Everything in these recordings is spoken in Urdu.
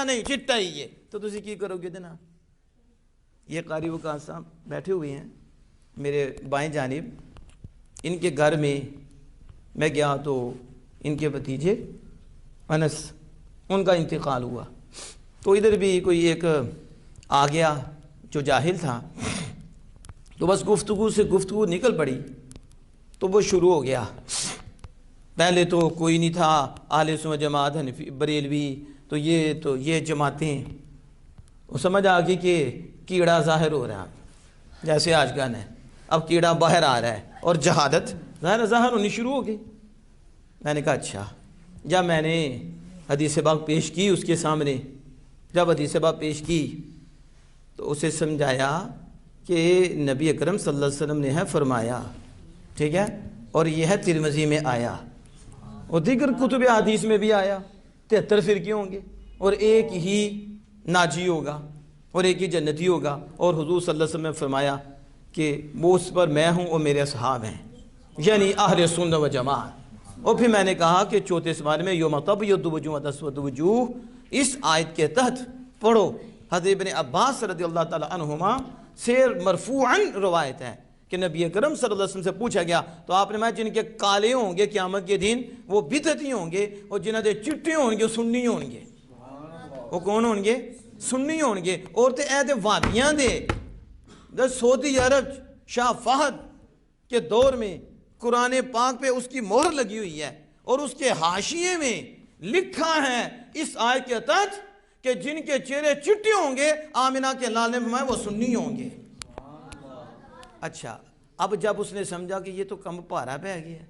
نہیں چٹا ہی یہ تو تسی کی کرو گے جناب. یہ قاری وقاص صاحب بیٹھے ہوئے ہیں میرے بائیں جانب. ان کے گھر میں گیا تو ان کے بھتیجے انس ان کا انتقال ہوا. تو ادھر بھی کوئی ایک آ گیا جو جاہل تھا, تو بس گفتگو سے گفتگو نکل پڑی. تو وہ شروع ہو گیا. پہلے تو کوئی نہیں تھا, اہل سنت جماعت حنفی بریلوی تو یہ جماعتیں. وہ سمجھ آ گئی کہ کیڑا ظاہر ہو رہا ہے جیسے آج گن ہے, اب کیڑا باہر آ رہا ہے اور جہادت ظاہر ہونی شروع ہو گئی. میں نے کہا اچھا. جب میں نے حدیث پاک پیش کی اس کے سامنے, جب حدیث پاک پیش کی تو اسے سمجھایا کہ نبی اکرم صلی اللہ علیہ وسلم نے ہے فرمایا, ٹھیک ہے, اور یہ ہے ترمذی میں آیا اور دیگر کتب حدیث میں بھی آیا. 73 فرقے ہوں گے اور ایک ہی ناجی ہوگا اور ایک ہی جنتی ہوگا. اور حضور صلی اللہ علیہ وسلم نے فرمایا کہ وہ اس پر میں ہوں اور میرے اصحاب ہیں, یعنی اہل سنت و جماعت. اور پھر میں نے کہا کہ چوتھے سوال میں یوم تبیض وجوہ و تسود وجوہ, اس آیت کے تحت پڑھو. حضرت ابن عباس رضی اللہ تعالی عنہما سے مرفوعاً روایت ہے کہ نبی اکرم صلی اللہ علیہ وسلم سے پوچھا گیا تو آپ نے جن کے کالے ہوں گے قیامت کے دن وہ بدعتی ہوں گے, اور جنہاں دے چٹے ہوں گے وہ سنی ہوں گے. وہ کون ہوں گے؟ سنی ہوں گے. اور تے اے دے وادیاں دے سعودی عرب شاہ فہد کے دور میں قرآن پاک پہ اس کی مہر لگی ہوئی ہے, اور اس کے حاشیے میں لکھا ہے اس آیت کے تحت کہ جن کے چہرے چٹے ہوں گے آمنہ کے لال نے فرمایا وہ سنی ہوں گے. اچھا, اب جب اس نے سمجھا کہ یہ تو کم پارا بہ گیا,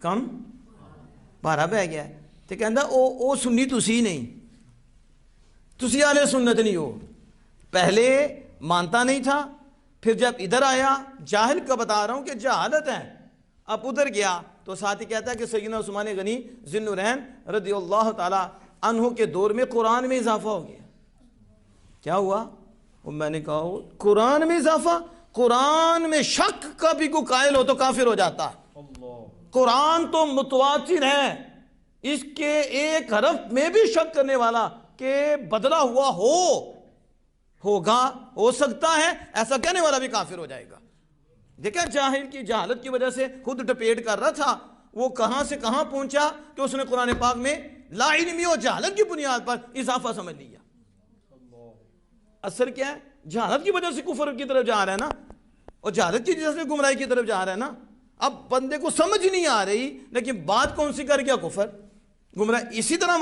کم پارا بہ گیا, تو کہندا او سنی تسی نہیں, تسی اہل سنت نہیں ہو. پہلے مانتا نہیں تھا, پھر جب ادھر آیا جاہل کا بتا رہا ہوں کہ جہالت ہے, اب ادھر گیا تو ساتھ ہی کہتا ہے کہ سیدنا عثمان غنی ذی النورین رضی اللہ تعالی عنہ کے دور میں قرآن میں اضافہ ہو گیا. کیا ہوا؟ اور میں نے کہا قرآن میں اضافہ, قرآن میں شک کا بھی کوئی قائل ہو تو کافر ہو جاتا ہے. قرآن تو متواتر ہے, اس کے ایک حرف میں بھی شک کرنے والا کہ بدلا ہوا ہوگا, ہو سکتا ہے, ایسا کہنے والا بھی کافر ہو جائے گا. دیکھیں جاہل کی جہالت کی وجہ سے خود ڈپیٹ کر رہا تھا, وہ کہاں سے کہاں پہنچا کہ اس نے قرآن پاک میں لا علمی اور جہالت کی بنیاد پر اضافہ سمجھ لیا. اثر کیا ہے؟ جہالت کی وجہ سے کفر کی طرف جا رہا ہے نا, اور جہالت کی وجہ سے گمراہی کی طرف جا رہا ہے نا. اب بندے کو سمجھ نہیں آ رہی لیکن بات کون سی کر گیا؟ کفر, گمراہ. اسی طرح